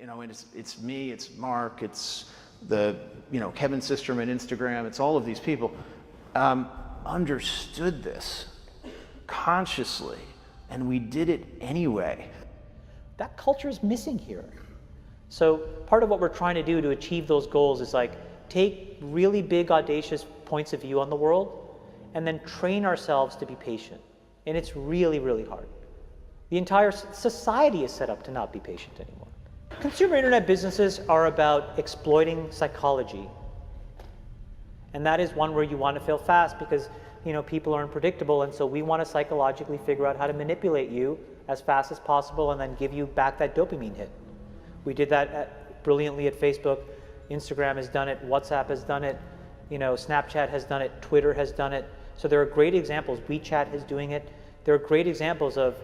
and it's me, it's Mark, it's the, Kevin Systrom at Instagram, it's all of these people, understood this consciously, and we did it anyway. That culture is missing here. So part of what we're trying to do to achieve those goals is like take really big, audacious points of view on the world and then train ourselves to be patient. And it's really, really hard. The entire society is set up to not be patient anymore. Consumer internet businesses are about exploiting psychology. And that is one where you want to fail fast because people are unpredictable, and so we want to psychologically figure out how to manipulate you as fast as possible and then give you back that dopamine hit. We did that brilliantly at Facebook. Instagram has done it, WhatsApp has done it, Snapchat has done it, Twitter has done it. So there are great examples. WeChat is doing it. There are great examples of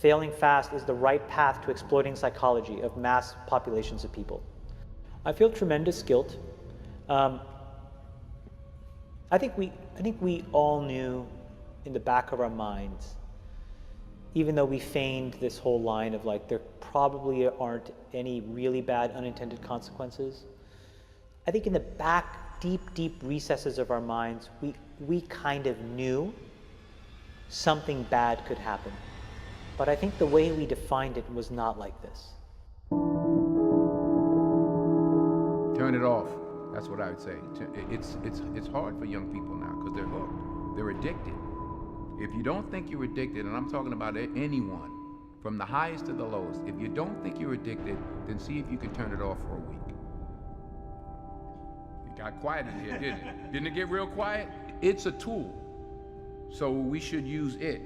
failing fast is the right path to exploiting psychology of mass populations of people. I feel tremendous guilt. I think we all knew in the back of our minds, even though we feigned this whole line of like, there probably aren't any really bad unintended consequences. I think in the back, deep recesses of our minds, we kind of knew something bad could happen. But I think the way we defined it was not like this. Turn it off. That's what I would say. It's hard for young people now because they're hooked. They're addicted. If you don't think you're addicted, and I'm talking about anyone, from the highest to the lowest, if you don't think you're addicted, then see if you can turn it off for a week. It got quiet in here, didn't it? Didn't it get real quiet? It's a tool, so we should use it.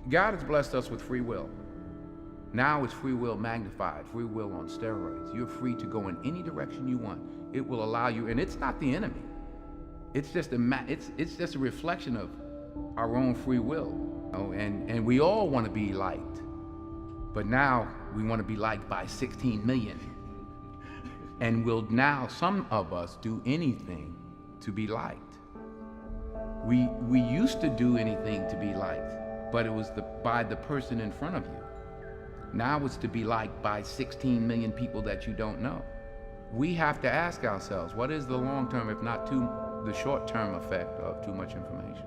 God has blessed us with free will. Now it's free will magnified, free will on steroids. You're free to go in any direction you want. It will allow you, and it's not the enemy. It's just a reflection of our own free will. And we all want to be liked. But now we want to be liked by 16 million. And will now some of us do anything to be liked. We used to do anything to be liked, but it was by the person in front of you. Now it's to be liked by 16 million people that you don't know. We have to ask ourselves, what is the long-term, if not the short-term effect of too much information?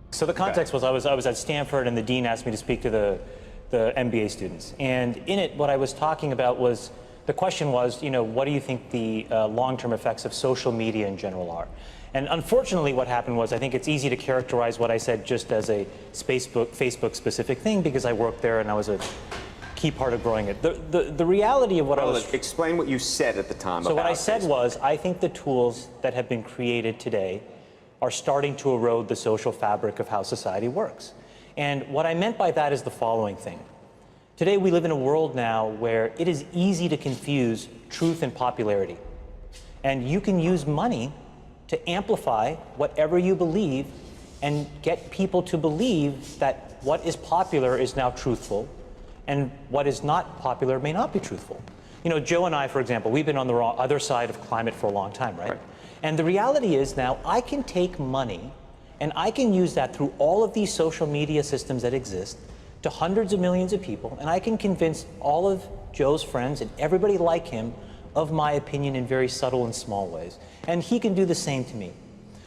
So the context was I was at Stanford and the dean asked me to speak to the MBA students. And in it, what I was talking about was, the question was, what do you think the long-term effects of social media in general are? And unfortunately, what happened was, I think it's easy to characterize what I said just as a Facebook-specific thing because I worked there and I was a key part of growing it. The reality of what I was... Explain what you said at the time. So about what I said Facebook. was, I think the tools that have been created today are starting to erode the social fabric of how society works. And what I meant by that is the following thing. Today we live in a world now where it is easy to confuse truth and popularity. And you can use money to amplify whatever you believe and get people to believe that what is popular is now truthful and what is not popular may not be truthful. Joe and I, for example, we've been on the other side of climate for a long time, right? And the reality is now I can take money and I can use that through all of these social media systems that exist to hundreds of millions of people, and I can convince all of Joe's friends and everybody like him of my opinion in very subtle and small ways. And he can do the same to me.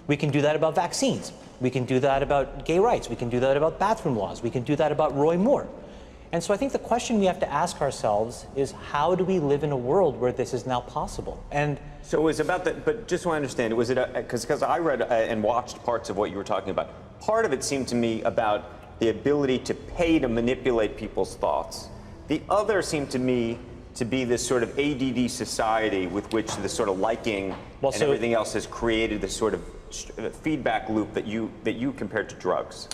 We can do that about vaccines. We can do that about gay rights. We can do that about bathroom laws. We can do that about Roy Moore. And so I think the question we have to ask ourselves is, how do we live in a world where this is now possible? And so it was about that, but just want to understand, was it, because I read and watched parts of what you were talking about. Part of it seemed to me about the ability to pay to manipulate people's thoughts. The other seemed to me to be this sort of ADD society with which the sort of liking and everything else has created this sort of feedback loop that you compared to drugs.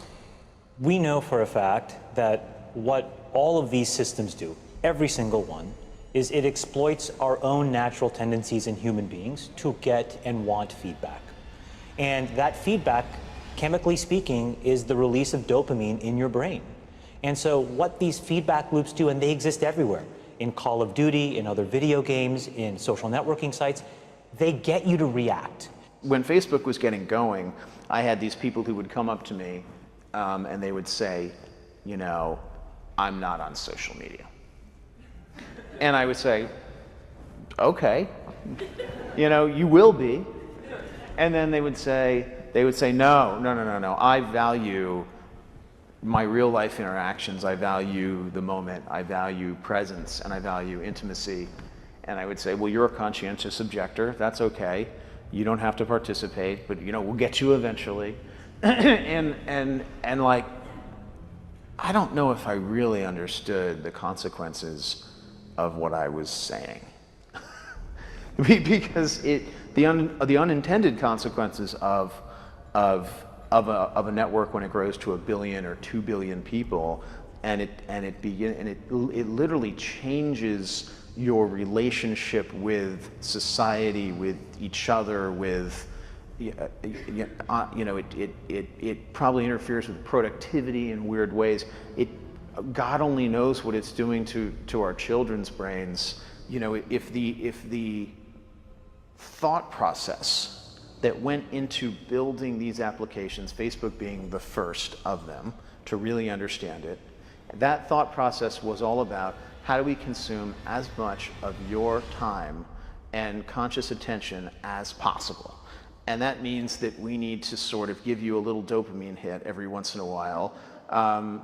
We know for a fact that what all of these systems do, every single one, is it exploits our own natural tendencies in human beings to get and want feedback. And that feedback, chemically speaking, is the release of dopamine in your brain. And so what these feedback loops do, and they exist everywhere, in Call of Duty, in other video games, in social networking sites, they get you to react. when Facebook was getting going, I had these people who would come up to me and they would say, you know, I'm not on social media. And I would say, okay, you know, you will be. And then they would say, no, I value my real life interactions. I value the moment. I value presence, and I value intimacy. And I would say, well, you're a conscientious objector. That's okay. You don't have to participate, but you know, we'll get you eventually. and like, I don't know if I really understood the consequences of what I was saying. Because the unintended consequences of a network when it grows to 1 billion or 2 billion people, and it literally changes your relationship with society, with each other, with you know, it probably interferes with productivity in weird ways. God only knows what it's doing to our children's brains. You know, if the thought process that went into building these applications, Facebook being the first of them to really understand it, that thought process was all about how do we consume as much of your time and conscious attention as possible. And that means that we need to sort of give you a little dopamine hit every once in a while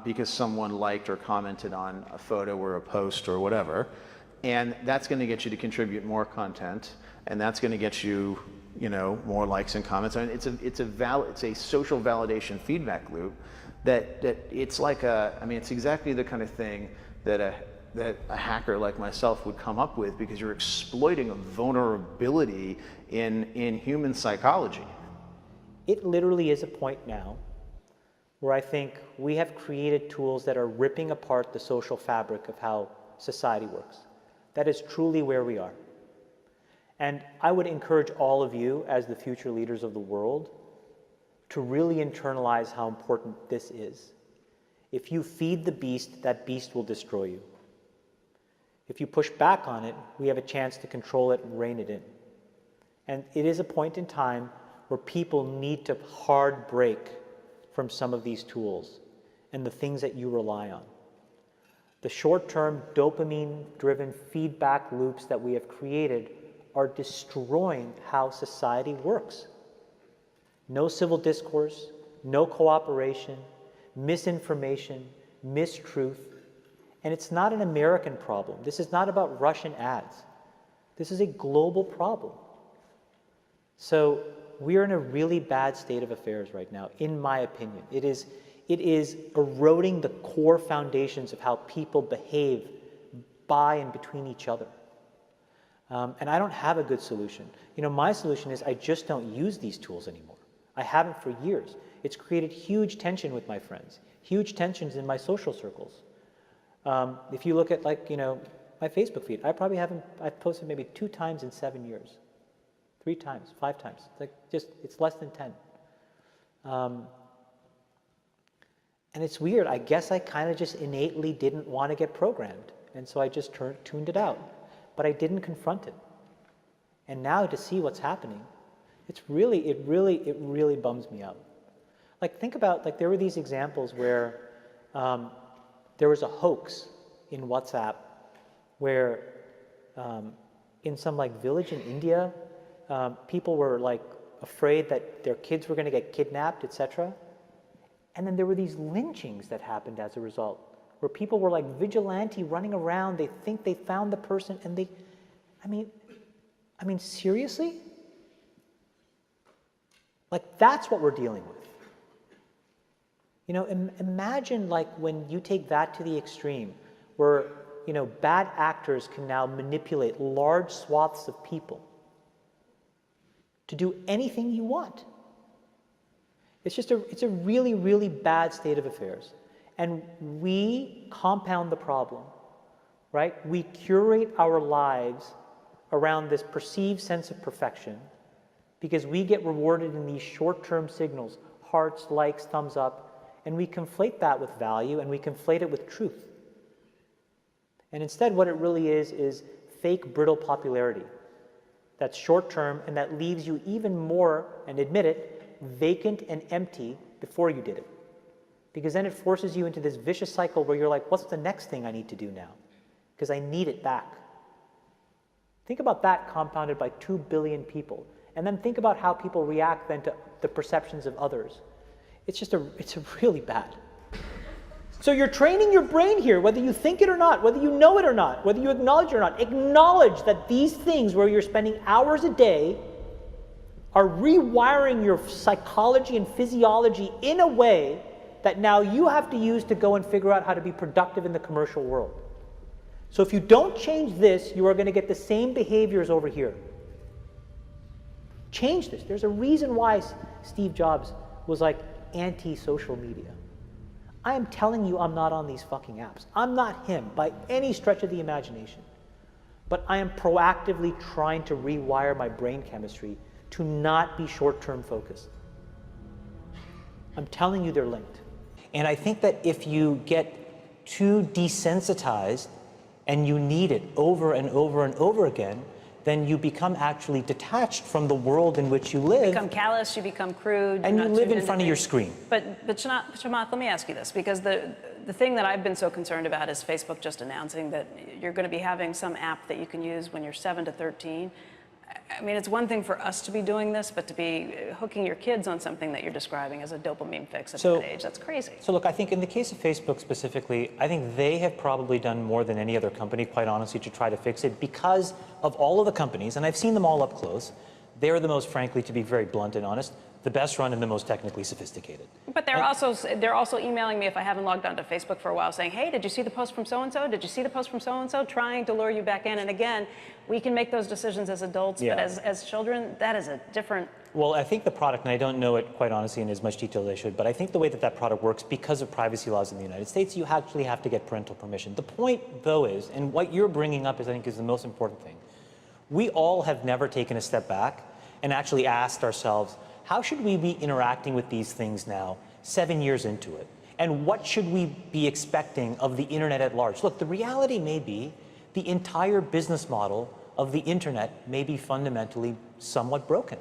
because someone liked or commented on a photo or a post or whatever. And that's going to get you to contribute more content, and that's going to get you, you know, more likes and comments. I mean, it's a social validation feedback loop that it's like it's exactly the kind of thing that a hacker like myself would come up with, because you're exploiting a vulnerability in human psychology. It literally is a point now where I think we have created tools that are ripping apart the social fabric of how society works. That is truly where we are. And I would encourage all of you, as the future leaders of the world, to really internalize how important this is. If you feed the beast, that beast will destroy you. If you push back on it, we have a chance to control it and rein it in. And it is a point in time where people need to hard break from some of these tools and the things that you rely on. The short-term dopamine-driven feedback loops that we have created are destroying how society works. No civil discourse, no cooperation, misinformation, mistruth. And it's not an American problem. This is not about Russian ads. This is a global problem. So we are in a really bad state of affairs right now, in my opinion. It is eroding the core foundations of how people behave by and between each other. And I don't have a good solution. You know, my solution is I just don't use these tools anymore. I haven't for years. It's created huge tension with my friends, huge tensions in my social circles. If you look at, like, you know, my Facebook feed, I've posted maybe 2 times in 7 years, 3 times, 5 times. It's less than 10. And it's weird. I guess I kind of just innately didn't want to get programmed. And so I just tuned it out. But I didn't confront it. And now to see what's happening, it really bums me out. Like, think about, like, there were these examples where there was a hoax in WhatsApp where in some, like, village in India, people were, like, afraid that their kids were going to get kidnapped, etc. And then there were these lynchings that happened as a result, where people were like vigilante running around. They think they found the person, and I mean, seriously? Like, that's what we're dealing with. You know, imagine, like, when you take that to the extreme, where, you know, bad actors can now manipulate large swaths of people to do anything you want. It's a really, really bad state of affairs. And we compound the problem, right? We curate our lives around this perceived sense of perfection because we get rewarded in these short-term signals, hearts, likes, thumbs up, and we conflate that with value, and we conflate it with truth. And instead, what it really is fake, brittle popularity. that's short term and that leaves you even more, and admit it, vacant and empty before you did it. Because then it forces you into this vicious cycle where you're like, what's the next thing I need to do now? Because I need it back. Think about that compounded by 2 billion people. And then think about how people react then to the perceptions of others. It's really bad. So you're training your brain here, whether you think it or not, whether you know it or not, whether you acknowledge it or not. Acknowledge that these things where you're spending hours a day are rewiring your psychology and physiology in a way that now you have to use to go and figure out how to be productive in the commercial world. So if you don't change this, you are going to get the same behaviors over here. Change this. There's a reason why Steve Jobs was like anti-social media. I am telling you I'm not on these fucking apps. I'm not him by any stretch of the imagination. But I am proactively trying to rewire my brain chemistry to not be short-term focused. I'm telling you they're linked. And I think that if you get too desensitized and you need it over and over and over again, then you become actually detached from the world in which you live. You become callous, you become crude. And you live in front of your screen. But Chamath, let me ask you this, because the thing that I've been so concerned about is Facebook just announcing that you're going to be having some app that you can use when you're 7 to 13. I mean, it's one thing for us to be doing this, but to be hooking your kids on something that you're describing as a dopamine fix at that age, that's crazy. So look, I think in the case of Facebook specifically, I think they have probably done more than any other company, quite honestly, to try to fix it because of all of the companies, and I've seen them all up close. They're the most, frankly, to be very blunt and honest, the best run and the most technically sophisticated. But they're also emailing me if I haven't logged onto Facebook for a while saying, hey, did you see the post from so-and-so? Did you see the post from so-and-so? Trying to lure you back in. And again, we can make those decisions as adults, but as children, that is a different... Well, I think the product, and I don't know it quite honestly in as much detail as I should, but I think the way that that product works, because of privacy laws in the United States, you actually have to get parental permission. The point, though, is, and what you're bringing up is, I think, is the most important thing. We all have never taken a step back and actually asked ourselves, how should we be interacting with these things now, 7 years into it? And what should we be expecting of the internet at large? Look, the reality may be the entire business model of the internet may be fundamentally somewhat broken,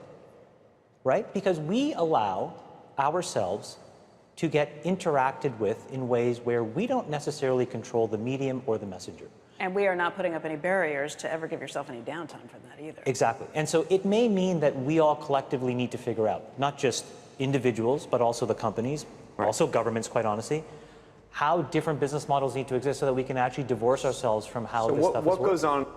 right? Because we allow ourselves to get interacted with in ways where we don't necessarily control the medium or the messenger. And we are not putting up any barriers to ever give yourself any downtime from that either. Exactly. And so it may mean that we all collectively need to figure out, not just individuals, but also the companies, also governments, quite honestly, how different business models need to exist so that we can actually divorce ourselves from how this stuff is working. What goes on?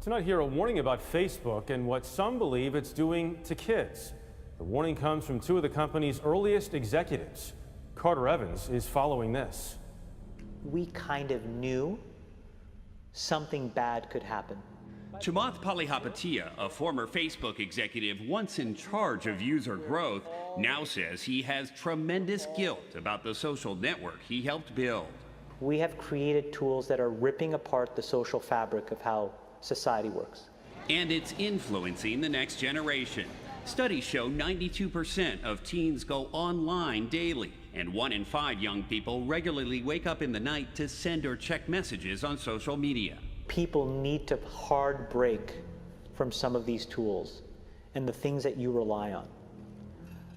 Tonight here, a warning about Facebook and what some believe it's doing to kids. The warning comes from two of the company's earliest executives. Carter Evans is following this. We kind of knew something bad could happen. Chamath Palihapitiya, a former Facebook executive once in charge of user growth, now says he has tremendous guilt about the social network he helped build. We have created tools that are ripping apart the social fabric of how society works. And it's influencing the next generation. Studies show 92% of teens go online daily, and 1 in 5 young people regularly wake up in the night to send or check messages on social media. People need to hard break from some of these tools and the things that you rely on.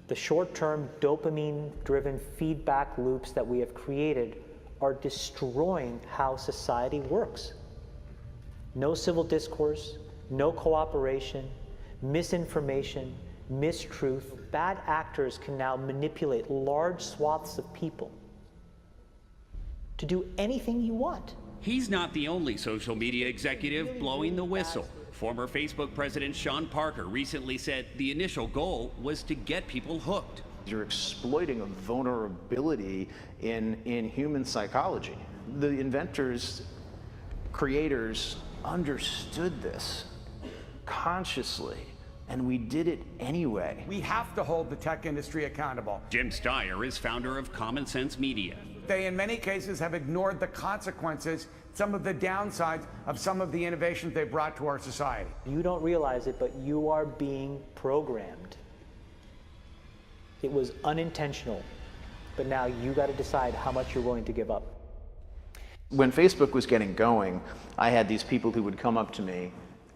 The short-term dopamine-driven feedback loops that we have created are destroying how society works. No civil discourse, no cooperation, misinformation, mistruth. Bad actors can now manipulate large swaths of people to do anything you want. He's not the only social media executive blowing the whistle. Former Facebook president Sean Parker recently said the initial goal was to get people hooked. You're exploiting a vulnerability in human psychology. The inventors, creators understood this consciously, and we did it anyway. We have to hold the tech industry accountable. Jim Steyer is founder of Common Sense Media. They, in many cases, have ignored the consequences, some of the downsides of some of the innovations they brought to our society. You don't realize it, but you are being programmed. It was unintentional, but now you got to decide how much you're willing to give up. When Facebook was getting going, I had these people who would come up to me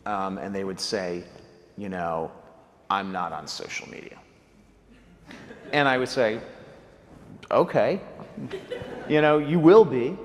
and they would say, you know, I'm not on social media. And I would say, okay, you know, you will be.